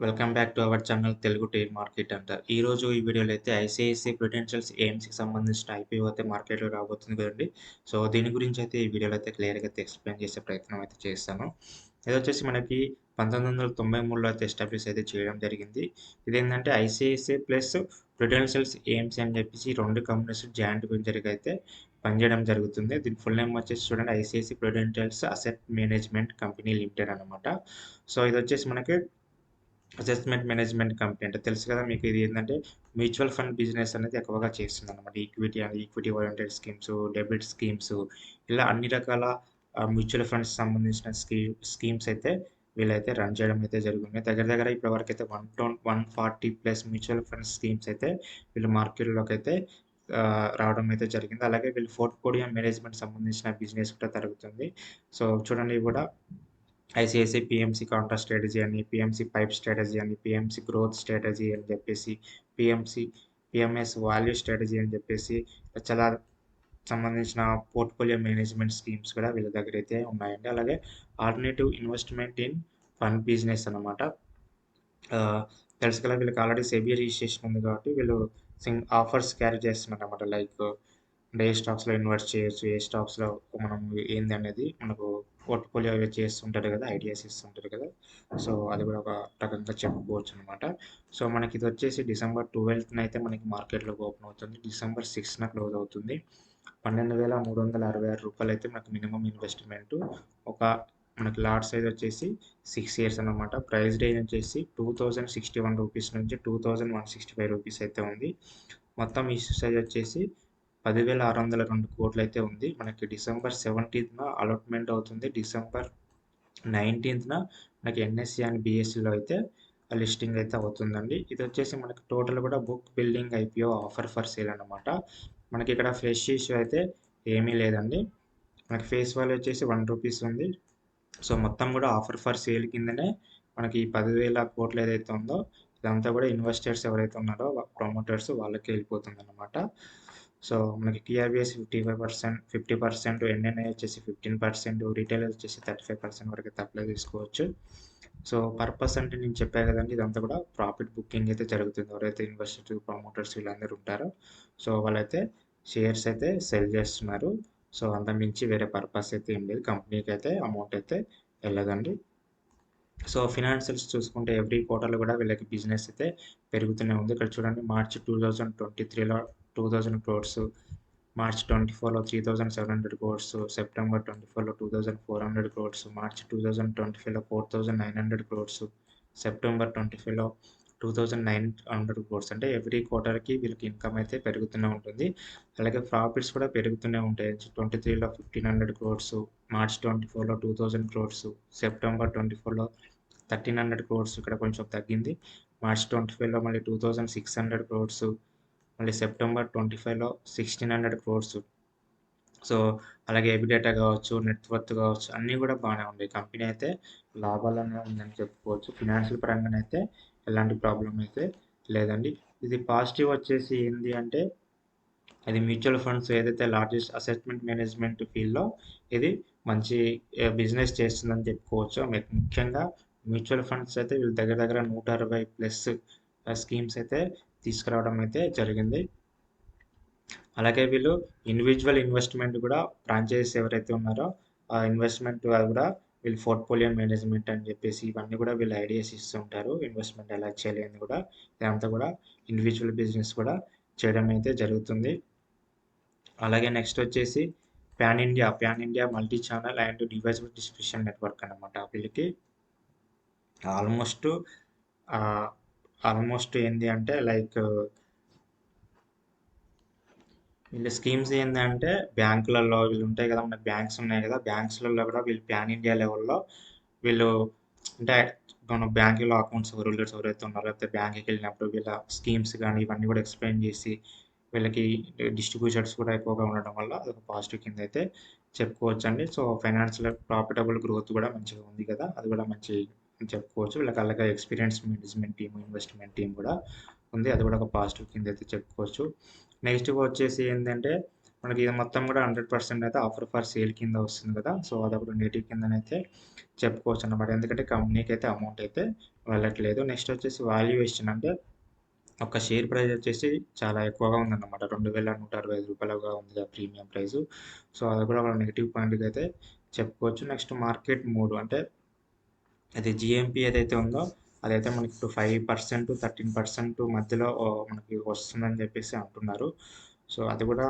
Welcome back to our channel Telugu trade market అంటారు. ఈరోజు ఈ వీడియోలో అయితే ఐసిఐసిఐ ప్రుడెన్షియల్స్ ఏఎంసీకి సంబంధించిన ఐపీఓ అయితే మార్కెట్‌లో రాబోతుంది కదండీ! సో, దీని గురించి అయితే ఈ వీడియోలో అయితే క్లియర్‌గా అయితే ఎక్స్‌ప్లెయిన్ చేసే ప్రయత్నం అయితే చేస్తాను. ఇదొచ్చేసి మనకి 1993లో అయితే ఎస్టాబ్లిష్ అయితే చేయడం జరిగింది. ఇదేంటంటే ఐసిఐసిఐ ప్లస్ ప్రుడెన్షియల్స్ ఏఎంసీ అని చెప్పేసి 2 కంపెనీస్ జాయింట్ వెంచర్‌గా అయితే పనిచేయడం జరుగుతుంది. దీని ఫుల్ నేమ్ వచ్చేసి చూడండి ICICI prudentials asset management company limited అనమాట. సో, ఇదొచ్చేసి మనకి అసెస్మెంట్ మేనేజ్మెంట్ కంపెనీ అంటే తెలుసు కదా మీకు. ఇది ఏంటంటే మ్యూచువల్ ఫండ్ బిజినెస్ అనేది ఎక్కువగా చేస్తుందన్నమాట. Equity oriented schemes, debit schemes ఇలా అన్ని రకాల మ్యూచువల్ ఫండ్స్ సంబంధించిన స్కీమ్స్ అయితే వీళ్ళైతే రన్ చేయడం అయితే జరిగింది. దగ్గర దగ్గర ఇప్పటివరకు అయితే 140 ప్లస్ మ్యూచువల్ ఫండ్ స్కీమ్స్ అయితే వీళ్ళు మార్కెట్‌లోకి అయితే రావడం అయితే జరిగింది. అలాగే వీళ్ళు పోర్ట్‌ఫోలియో మేనేజ్మెంట్ సంబంధించిన బిజినెస్ కూడా జరుగుతుంది. సో చూడండి ఇవి కూడా ఐసిఐసిఐ పీఎంసీ కౌంటర్ స్ట్రాటజీ అని, పీఎంసీ పైప్ స్ట్రాటజీ అని, పీఎంసీ గ్రోత్ స్ట్రాటజీ అని చెప్పేసి, పీఎంసీ పీఎంఎస్ వాల్యూ స్ట్రాటజీ అని చెప్పేసి చాలా సంబంధించిన పోర్ట్‌ఫోలియో మేనేజ్మెంట్ స్కీమ్స్ కూడా వీళ్ళ దగ్గరైతే ఉన్నాయండి. అలాగే alternative investment in fund business అన్నమాట. ఆహ్, తెలుసు కదా వీళ్ళకి ఆల్రెడీ సెబీ రిజిస్ట్రేషన్ ఉంది కాబట్టి వీళ్ళు ఆఫర్స్ క్యారీ చేస్తున్నారన్నమాట. లైక్ అంటే ఏ స్టాక్స్‌లో ఇన్వెస్ట్ చేయొచ్చు, ఏ స్టాక్స్‌లో మనం ఏందనేది మనకు పోర్ట్‌ఫోలియో చేస్తుంటారు కదా! ఐడియాస్ ఇస్తుంటారు కదా! సో, అది కూడా ఒక రకంగా చెప్పుకోవచ్చనమాట. సో, మనకిదొచ్చేసి డిసెంబర్ 12న అయితే మనకి మార్కెట్‌లోకి ఓపెన్ అవుతుంది. డిసెంబర్ 6న క్లోజ్ అవుతుంది. రూ. 12,366 అయితే మనకు మినిమమ్ ఇన్వెస్ట్‌మెంటు. ఒక మనకి లాట్ సైజ్ వచ్చేసి 6 ఇయర్స్ అన్నమాట. ప్రైస్ రేంజ్ వచ్చేసి రూ. 2061 నుంచి రూ. 2165 అయితే ఉంది. మొత్తం ఇష్యూ సైజ్ వచ్చేసి 10,602 అయితే ఉంది. మనకి డిసెంబర్ 17న అలాట్‌మెంట్ అవుతుంది. డిసెంబర్ 19న మనకి ఎన్ఎస్‌సి అండ్ బీఎస్‌సిలో అయితే లిస్టింగ్ అయితే అవుతుందండి. ఇదొచ్చేసి మనకి టోటల్ కూడా book building IPO offer for sale అన్నమాట. మనకి ఇక్కడ ఫ్రెష్ ఇష్యూ అయితే ఏమీ లేదండి. మనకి ఫేస్ వాల్యూ వచ్చేసి రూ. 1 ఉంది. సో, మొత్తం కూడా ఆఫర్ ఫర్ సేల్ కిందనే మనకి ఈ 10,000 ఏదైతే ఉందో ఇదంతా కూడా ఇన్వెస్టర్స్ ఎవరైతే ఉన్నారో ప్రమోటర్స్ వాళ్ళకే వెళ్ళిపోతుందన్నమాట. సో, మనకి టీఆర్‌బీఎస్ 50%, ఎన్ఎన్ఐ వచ్చేసి 15%, రిటైల్ వచ్చేసి 35% వరకు అయితే అప్లై చేసుకోవచ్చు. సో, పర్పస్ అంటే నేను చెప్పా కదండీ! ఇదంతా కూడా ప్రాఫిట్ బుకింగ్ అయితే జరుగుతుంది. ఎవరైతే ఇన్వెస్టర్స్, ప్రమోటర్స్ వీళ్ళందరూ ఉంటారో సో, వాళ్ళైతే షేర్స్ అయితే సెల్ చేస్తున్నారు. సో, అంతకు మించి వేరే పర్పస్ అయితే ఏం లేదు. కంపెనీకి అయితే అమౌంట్ అయితే వెళ్ళదండి. సో, ఫినాన్షియల్స్ చూసుకుంటే ఎవ్రీ క్వార్టర్‌లో కూడా వీళ్ళకి బిజినెస్ అయితే పెరుగుతూనే ఉంది. ఇక్కడ చూడండి మార్చ్ 2023లో 2,000 క్రోర్స్, మార్చ్ 24లో 3,700 క్రోర్స్, సెప్టెంబర్ 24లో 2,400 క్రోర్స్, మార్చ్ 2025లో 4,900 క్రోర్స్, సెప్టెంబర్ 25లో 2,900 క్రోర్స్. అంటే ఎవ్రీ క్వార్టర్‌కి వీళ్ళకి ఇన్‌కమ్ అయితే పెరుగుతూనే ఉంటుంది. అలాగే ప్రాఫిట్స్ కూడా పెరుగుతూనే ఉంటాయి. 23లో 1,500 క్రోర్స్, మార్చ్ 24లో 2,000 క్రోర్స్, సెప్టెంబర్ 24లో 1,300 క్రోర్స్ ఇక్కడ కొంచెం తగ్గింది. మార్చ్ 25లో మళ్ళీ 2,600 క్రోర్స్, మళ్ళీ సెప్టెంబర్ 25లో 1,600 క్రోర్స్. సో, అలాగే ఎబిడాటా కావచ్చు, నెట్ వర్త్ కావచ్చు అన్నీ కూడా బానే ఉన్నాయి. కంపెనీ అయితే లాభాల్లోనే ఉందని చెప్పుకోవచ్చు. ఫినాన్షియల్ పరంగానైతే ఎలాంటి ప్రాబ్లమ్ అయితే లేదండి. ఇది పాజిటివ్ వచ్చేసి ఏంది అంటే ఇది మ్యూచువల్ ఫండ్స్ ఏదైతే లార్జెస్ట్ అసెట్‌మెంట్ మేనేజ్మెంట్ ఫీల్డ్‌లో ఇది మంచి బిజినెస్ చేస్తుందని చెప్పుకోవచ్చు. ముఖ్యంగా మ్యూచువల్ ఫండ్స్ అయితే వీళ్ళ దగ్గర దగ్గర 160 ప్లస్ స్కీమ్స్ అయితే తీసుకురావడం అయితే జరిగింది. అలాగే వీళ్ళు ఇండివిడ్యువల్ ఇన్వెస్ట్‌మెంట్ కూడా ఫ్రాంచైజీస్ ఎవరైతే ఉన్నారో ఆ ఇన్వెస్ట్‌మెంట్ అది కూడా వీళ్ళు పోర్ట్‌ఫోలియో మేనేజ్మెంట్ అని చెప్పేసి ఇవన్నీ కూడా వీళ్ళు ఐడియాస్ ఇస్తుంటారు. ఇన్వెస్ట్‌మెంట్ ఎలా చేయాలి అని కూడా ఇదంతా కూడా ఇండివిడ్యువల్ బిజినెస్ కూడా చేయడం అయితే జరుగుతుంది. అలాగే నెక్స్ట్ వచ్చేసి pan India multi channel and device distribution network అనమాట. వీళ్ళకి ఆల్మోస్ట్ ఆల్మోస్ట్ ఏంది అంటే లైక్ వీళ్ళ స్కీమ్స్ ఏందంటే బ్యాంకులలో వీళ్ళు ఉంటాయి కదా! మనకి బ్యాంక్స్ ఉన్నాయి కదా! బ్యాంక్స్‌లలో కూడా వీళ్ళు పాన్ ఇండియా లెవెల్‌లో వీళ్ళు అంటే మన బ్యాంకులో అకౌంట్స్ హోల్డర్స్ ఎవరైతే ఉన్నారో లేకపోతే బ్యాంక్‌కి వెళ్ళినప్పుడు వీళ్ళ స్కీమ్స్ గానీ ఇవన్నీ కూడా ఎక్స్‌ప్లెయిన్ చేసి వీళ్ళకి డిస్ట్రిబ్యూటర్స్ కూడా ఎక్కువగా ఉండడం వల్ల అదొక పాజిటివ్ కింద అయితే చెప్పుకోవచ్చండి. సో, ఫైనాన్షియల్ ప్రాఫిటబుల్ గ్రోత్ కూడా మంచిగా ఉంది కదా! అది కూడా మంచి చెప్పుకోవచ్చు. వీళ్ళకి అలాగే experience management team, investment team కూడా ఉంది. అది కూడా ఒక పాజిటివ్ కింద అయితే చెప్పుకోవచ్చు. నెక్స్ట్‌గా వచ్చేసి ఏందంటే మనకి ఇది మొత్తం కూడా 100% అయితే ఆఫర్ ఫర్ సేల్ కింద వస్తుంది కదా! సో, అదొకటి నెగెటివ్ కిందనైతే చెప్పుకోవచ్చనమాట. ఎందుకంటే కంపెనీకైతే అమౌంట్ అయితే వెళ్ళట్లేదు. నెక్స్ట్ వచ్చేసి వాల్యుయేషన్ అంటే ఒక షేర్ ప్రైస్ వచ్చేసి చాలా ఎక్కువగా ఉందన్నమాట. రూ. 2,165గా ఉంది ఆ ప్రీమియం ప్రైసు. సో, అది కూడా ఒక నెగెటివ్ పాయింట్‌గా అయితే చెప్పుకోవచ్చు. నెక్స్ట్ మార్కెట్ మూడ్ అంటే అది జీఎంపీ ఏదైతే ఉందో అదైతే మనకి ఇప్పుడు 5%, 13% మధ్యలో మనకి వస్తుందని చెప్పేసి అంటున్నారు. సో, అది కూడా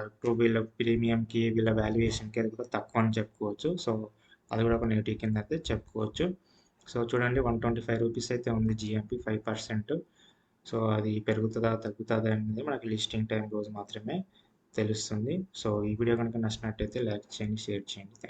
ఇప్పుడు వీళ్ళ ప్రీమియంకి, వీళ్ళ వాల్యుయేషన్‌కి అది కూడా తక్కువ అని చెప్పుకోవచ్చు. సో, అది కూడా ఒక నెగెటివ్ కింద అయితే చెప్పుకోవచ్చు. సో, చూడండి రూ. 125 అయితే ఉంది జీఎంపీ 5%. సో, అది పెరుగుతదా? తగ్గుతదా? అనేది మనకి లిస్టింగ్ టైమ్ రోజు మాత్రమే తెలుస్తుంది. సో, ఈ వీడియో గనుక నచ్చినట్టయితే లైక్ చేయండి, షేర్ చేయండి. థాంక్స్.